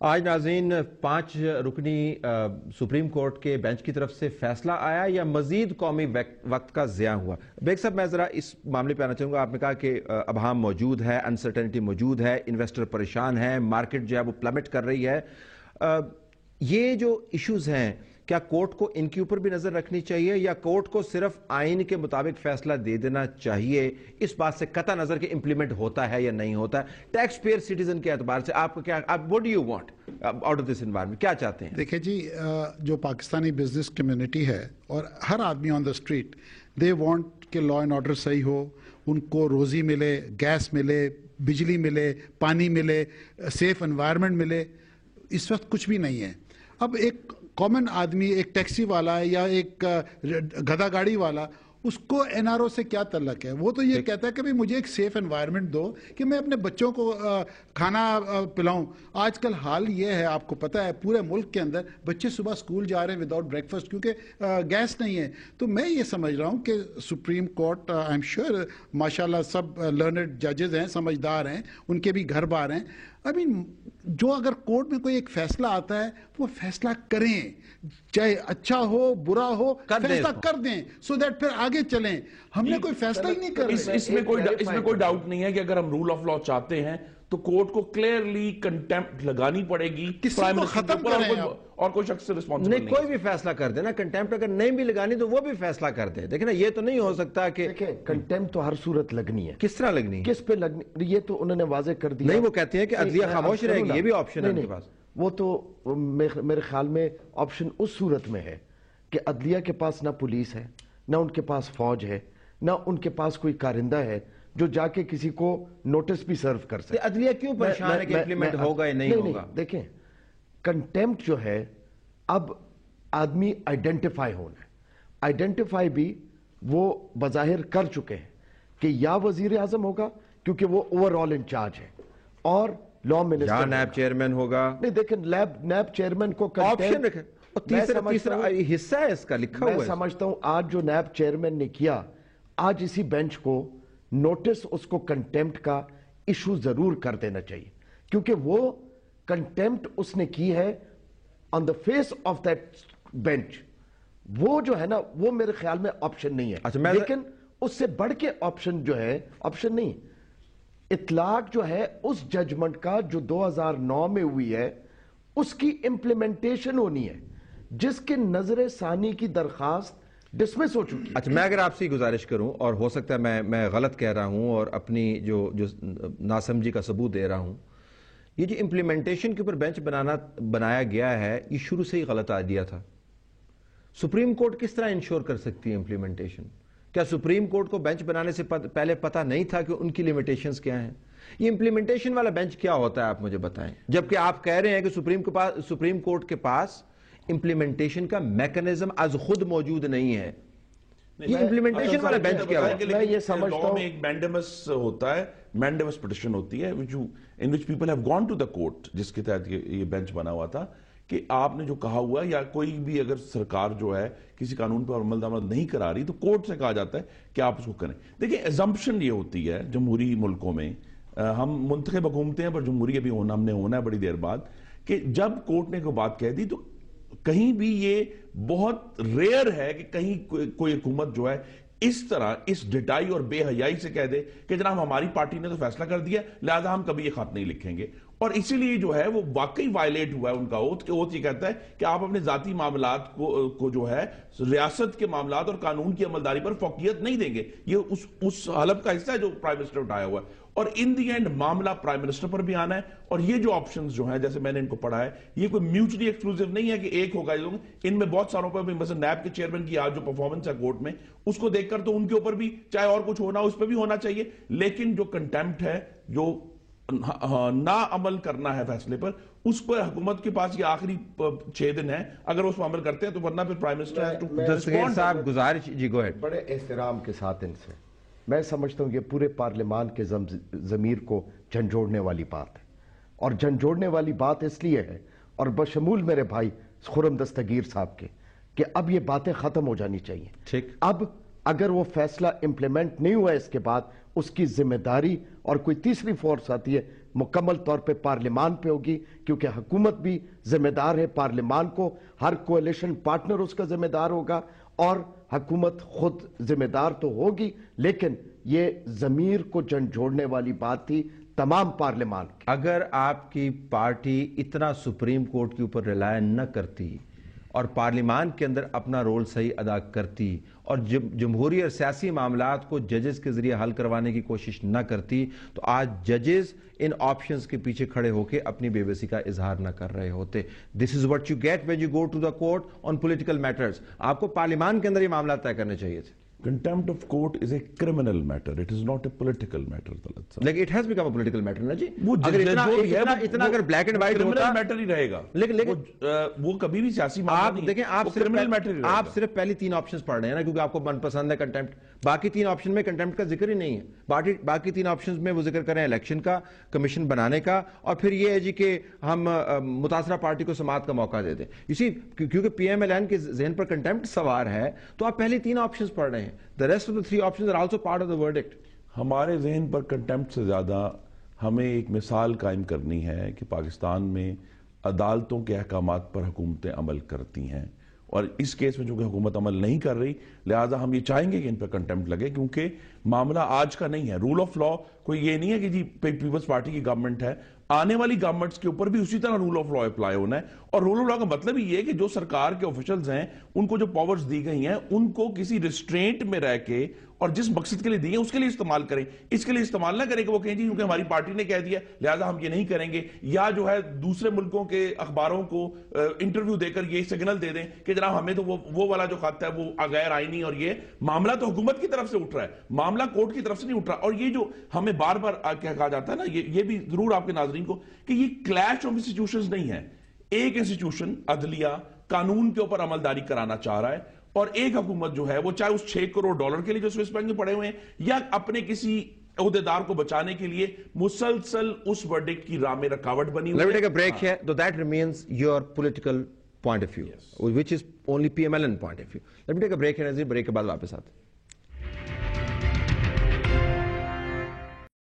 آج ناظرین 5 رکنی سپریم کورٹ کے بینچ کی طرف سے فیصلہ آیا یا مزید قومی وقت کا ضیاع ہوا؟ بیگ صاحب میں ذرا اس معاملے پہ آنا چاہوں گا. آپ نے کہا کہ ابہام موجود ہے، انسرٹنٹی موجود ہے، انویسٹر پریشان ہے، مارکیٹ جو ہے وہ پلمٹ کر رہی ہے. یہ جو ایشوز ہیں کیا کورٹ کو ان کے اوپر بھی نظر رکھنی چاہیے یا کورٹ کو صرف آئین کے مطابق فیصلہ دے دینا چاہیے اس بات سے قطع نظر کہ امپلیمنٹ ہوتا ہے یا نہیں ہوتا ہے؟ ٹیکس پیئر سٹیزن کے اعتبار سے آپ کو کیا، what do you want out of this environment؟ کیا چاہتے ہیں؟ دیکھیں جی، جو پاکستانی بزنس کمیونٹی ہے اور ہر آدمی آن دا اسٹریٹ، دے وانٹ کہ لا اینڈ آرڈر صحیح ہو، ان کو روزی ملے، گیس ملے، بجلی ملے، پانی ملے، سیف انوائرمنٹ ملے. اس وقت کچھ بھی نہیں ہے. اب ایک کامن آدمی، ایک ٹیکسی والا یا ایک گدھا گاڑی والا، اس کو این آر او سے کیا تعلق ہے؟ وہ تو یہ کہتا ہے کہ بھئی مجھے ایک سیف انوائرمنٹ دو کہ میں اپنے بچوں کو کھانا پلاؤں. آج کل حال یہ ہے، آپ کو پتہ ہے پورے ملک کے اندر بچے صبح سکول جا رہے ہیں وداؤٹ بریکفاسٹ کیونکہ گیس نہیں ہے. تو میں یہ سمجھ رہا ہوں کہ supreme court, I am sure ماشاءاللہ سب لرنڈ ججز ہیں، سمجھدار ہیں، ان کے بھی گھر بار ہیں. جو اگر کورٹ میں کوئی ایک فیصلہ آتا ہے وہ فیصلہ کریں، چاہے اچھا ہو برا ہو، فیصلہ کر دیں سو دیٹ پھر آگے چلیں. ہم نے کوئی فیصلہ ہی نہیں کر رہے. اس میں کوئی ڈاؤٹ نہیں ہے کہ اگر ہم رول آف لا چاہتے ہیں تو کورٹ کو کلیئرلی کنٹیمپٹ لگانی پڑے گی، ختم کریں اور کوئی شخص رسپانسبل نہیں. کوئی بھی فیصلہ کر دے نا، کنٹیمپٹ اگر نہیں بھی لگانی تو وہ بھی فیصلہ کر دے. دیکھیں نا، یہ تو نہیں ہو سکتا کہ کنٹیمپٹ تو ہر صورت لگنی ہے. کس طرح لگنی؟ کس پہ لگنی؟ یہ تو انہوں نے واضح کر دیا. نہیں، وہ کہتے ہیں کہ عدلیہ خاموش رہے گی، یہ بھی آپشن ہے ان کے پاس. وہ تو میرے خیال میں آپشن اس صورت میں ہے کہ عدلیہ کے پاس نہ پولیس ہے، نہ ان کے پاس فوج ہے، نہ ان کے پاس کوئی کارندہ ہے جو جا کے کسی کو نوٹس بھی سرو کر سکے. عدلیہ کیوں پریشان ہے کہ امپلیمنٹ ہوگا یا نہیں ہوگا؟ دیکھیں، کنٹیمپٹ جو ہے اب آدمی آئیڈینٹیفائی ہونا ہے. آئیڈینٹیفائی بھی وہ بظاہر کر چکے ہیں کہ یا وزیر اعظم ہوگا کیونکہ وہ اوور آل انچارج ہے، اور لا منسٹر یا نیب چیئرمین ہوگا. نہیں دیکھیں، نیب چیئرمین کو آپشن رکھیں، تیسرا حصہ ہے اس کا لکھا ہوا ہے. میں سمجھتا ہوں آج جو نیب چیئرمین نے کیا، آج اسی بینچ کو نوٹس اس کو کنٹیمپٹ کا ایشو ضرور کر دینا چاہیے، کیونکہ وہ کنٹیمپٹ اس نے کی ہے on the face of that bench. وہ جو ہے نا، وہ میرے خیال میں آپشن نہیں ہے. لیکن اس سے بڑھ کے آپشن جو ہے، آپشن نہیں، اطلاق جو ہے اس ججمنٹ کا جو 2009 میں ہوئی ہے، اس کی امپلیمنٹیشن ہونی ہے، جس کے نظر ثانی کی درخواست ڈسمس ہو چکی. اچھا، میں اگر آپ سے گزارش کروں، اور ہو سکتا ہے میں غلط کہہ رہا ہوں اور اپنی جو ناسمجھی کا ثبوت دے رہا ہوں، یہ جو امپلیمنٹیشن کے اوپر بینچ بنایا گیا ہے، یہ شروع سے ہی غلط آئیڈیا تھا. سپریم کورٹ کس طرح انشور کر سکتی ہے امپلیمنٹیشن؟ کیا سپریم کورٹ کو بینچ بنانے سے پہلے پتہ نہیں تھا کہ ان کی لیمیٹیشنز کیا ہیں؟ یہ امپلیمنٹیشن والا بینچ کیا ہوتا ہے، آپ مجھے بتائیں، جبکہ آپ کہہ رہے ہیں کہ سپریم کورٹ کے پاس امپلیمنٹیشن کا میکنزم از خود موجود نہیں ہے. یہ امپلیمنٹیشن والا بینچ کیا ہوتا ہے؟ میں یہ سمجھتا ہوں ایک مینڈیمس ہوتا ہے، مینڈیمس پٹیشن ہوتی ہے in which people have gone to the court، جس کے تحت یہ بینچ بنا ہوا تھا کہ آپ نے جو کہا ہوا یا کوئی بھی اگر سرکار جو ہے کسی قانون پر عمل درآمد نہیں کرا رہی تو کورٹ سے کہا جاتا ہے کہ آپ اس کو کریں. دیکھیں، ایزمپشن یہ ہوتی ہے جمہوری ملکوں میں، ہم منتخب حکومتیں ہیں پر جمہوری ابھی ہم نے ہونا ہے بڑی دیر بعد، کہ جب کورٹ نے کوئی بات کہہ دی تو کہیں بھی یہ بہت ریئر ہے کہ کہیں کوئی حکومت جو ہے اس طرح اس ڈٹائی اور بے حیائی سے کہہ دے کہ جناب ہماری پارٹی نے تو فیصلہ کر دیا لہذا ہم کبھی یہ خط نہیں لکھیں گے. اور اسی لیے جو ہے وہ واقعی وائلیٹ ہوا ہے ان کا اوتھ، کہ اوتھ یہ کہتا ہے کہ آپ اپنے ذاتی معاملات کو جو ہے ریاست کے معاملات اور قانون کی عملداری پر فوقیت نہیں دیں گے. یہ اس حلف کا حصہ ہے جو پرائم منسٹر اٹھایا ہوا ہے، اور ان دی اینڈ معاملہ پرائم منسٹر پر بھی آنا ہے. اور یہ جو آپشنز جو ہیں جیسے میں نے ان کو پڑھا ہے، یہ کوئی میوچلی ایکسکلوسیو نہیں ہے کہ ایک ہوگا. ان میں بہت ساروں پر بھی، مثلا نیب کے چیئرمین کی آج جو پرفارمنس ہے کورٹ میں، اس کو دیکھ کر تو ان کے اوپر بھی چاہے اور کچھ ہونا اس پہ بھی ہونا چاہیے. لیکن جو کنٹیمپٹ ہے، جو نہ عمل کرنا ہے فیصلے پر، اس پر حکومت کے پاس یہ آخری 6 دن ہے، اگر اس پر عمل کرتے ہیں تو ورنہ پھر پرائم منسٹر دستگیر صاحب گزارش. جی گو ہیڈ. بڑے احترام کے ساتھ ان سے میں سمجھتا ہوں یہ پورے پارلیمان کے ضمیر کو جھنجھوڑنے والی بات ہے، اور جھنجھوڑنے والی بات اس لیے ہے، اور بشمول میرے بھائی خرم دستگیر صاحب کے، کہ اب یہ باتیں ختم ہو جانی چاہیے. ٹھیک. اب اگر وہ فیصلہ امپلیمنٹ نہیں ہوا اس کے بعد اس کی ذمہ داری اور کوئی تیسری فورس آتی ہے مکمل طور پہ پارلیمان پہ ہوگی، کیونکہ حکومت بھی ذمہ دار ہے پارلیمان کو، ہر کولیشن پارٹنر اس کا ذمہ دار ہوگا، اور حکومت خود ذمہ دار تو ہوگی، لیکن یہ ضمیر کو جھنجھوڑنے والی بات تھی تمام پارلیمان کی۔ اگر آپ کی پارٹی اتنا سپریم کورٹ کے اوپر ریلائے نہ کرتی اور پارلیمان کے اندر اپنا رول صحیح ادا کرتی اور جمہوری اور سیاسی معاملات کو ججز کے ذریعے حل کروانے کی کوشش نہ کرتی تو آج ججز ان آپشنز کے پیچھے کھڑے ہو کے اپنی بے بسی کا اظہار نہ کر رہے ہوتے۔ This is what you get when you go to the court on political matters. آپ کو پارلیمان کے اندر یہ معاملات طے کرنے چاہیے تھے۔ Contempt of court is a criminal matter. It is not a political matter. لیکن it has become a political matter نا جی۔ وہ اتنا اگر black and white ہوتا criminal matter ہی رہے گا، لیکن وہ کبھی بھی سیاسی معاملہ نہیں ہے۔ دیکھیں آپ صرف پہلی 3 آپشنز پڑھ رہے ہیں نا، کیونکہ آپ کو من پسند ہے کنٹمپٹ، باقی 3 آپشن میں کنٹمپٹ کا ذکر ہی نہیں ہے۔ باقی 3 آپشنز میں وہ ذکر کریں الیکشن کا، کمیشن بنانے کا، اور پھر یہ ہے جی کہ ہم متاثرہ پارٹی کو سماعت کا موقع دے دیں۔ اسی کیونکہ پی ایم ایل این کے ذہن پر کنٹمپٹ سوار ہے تو آپ پہلی 3 آپشنز پڑھ رہے ہیں۔ The rest of the 3 options are also part of the verdict. ہمارے ذہن پر کنٹمپٹ سے زیادہ ہمیں ایک مثال قائم کرنی ہے کہ پاکستان میں عدالتوں کے احکامات پر حکومتیں عمل کرتی ہیں، اور اس کیس میں چونکہ حکومت عمل نہیں کر رہی لہٰذا ہم یہ چاہیں گے کہ ان پر کنٹمپٹ لگے، کیونکہ معاملہ آج کا نہیں ہے۔ رول آف لا کوئی یہ نہیں ہے کہ جی پیپلز پارٹی کی گورنمنٹ ہے، آنے والی گورنمنٹس کے اوپر بھی اسی طرح رول آف لا اپلائی ہونا ہے، اور رول آف لا کا مطلب ہی یہ ہے کہ جو سرکار کے آفیشلز ہیں ان کو جو پاورز دی گئی ہیں ان کو کسی ریسٹرینٹ میں رہ کے اور جس مقصد کے لیے دی ہیں اس کے لیے استعمال کریں۔ اس کے لیے استعمال نہ کریں کہ وہ کہیں جی کیونکہ ہماری پارٹی نے کہہ دیا لہٰذا ہم یہ نہیں کریں گے، یا جو ہے دوسرے ملکوں کے اخباروں کو انٹرویو دے کر یہ سگنل دے دیں کہ جناب ہمیں تو وہ والا جو خط ہے وہ غیر آئینی، اور یہ معاملہ تو حکومت کی طرف سے اٹھ رہا ہے، معاملہ کورٹ کی طرف سے نہیں اٹھ رہا۔ اور یہ جو ہمیں بار بار کہا جاتا ہے نا، یہ بھی ضرور آپ کے ناظرین کو کہ یہ کلیش آف انسٹیٹیوشنز نہیں ہے۔ ایک انسٹیٹیوشن عدلیہ قانون کے اوپر عملداری کرانا چاہ رہا ہے، اور ایک حکومت جو ہے وہ چاہے اس $6 کروڑ کے لیے جو سوئس بینک میں پڑے ہوئے ہیں یا اپنے کسی عہدیدار کو بچانے کے لیے مسلسل اس ورڈکٹ کی راہ میں رکاوٹ بنی ہوئی ہے۔ Let me take a break here. So that remains your political point of view, which is only PMLN point of view. Let me take a break here. Break کے بعد واپس آتے ہیں۔